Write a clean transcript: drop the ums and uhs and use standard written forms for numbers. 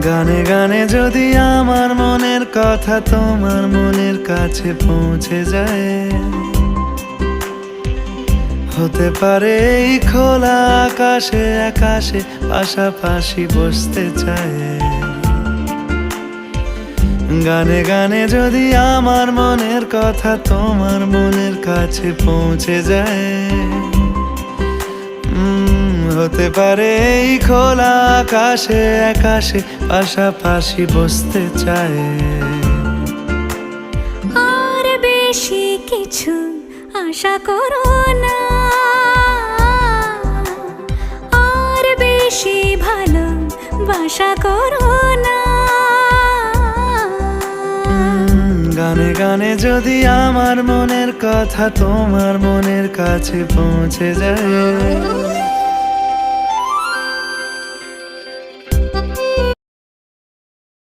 গানে গানে যদি আমার মনের কথা তোমার মনের কাছে পৌঁছে যায়, হতে পারে এই খোলা আকাশে আকাশে পাশাপাশি বসতে চায়। গানে গানে যদি আমার মনের কথা তোমার মনের কাছে পৌঁছে যায়, হতে পারে এই খোলা আকাশে আকাশে পাশাপাশি বসতে চায়। আর বেশি কিছু আশা করো না, আর বেশি ভালোবাসা করো না। গানে গানে যদি আমার মনের কথা তোমার মনের কাছে পৌঁছে যায়,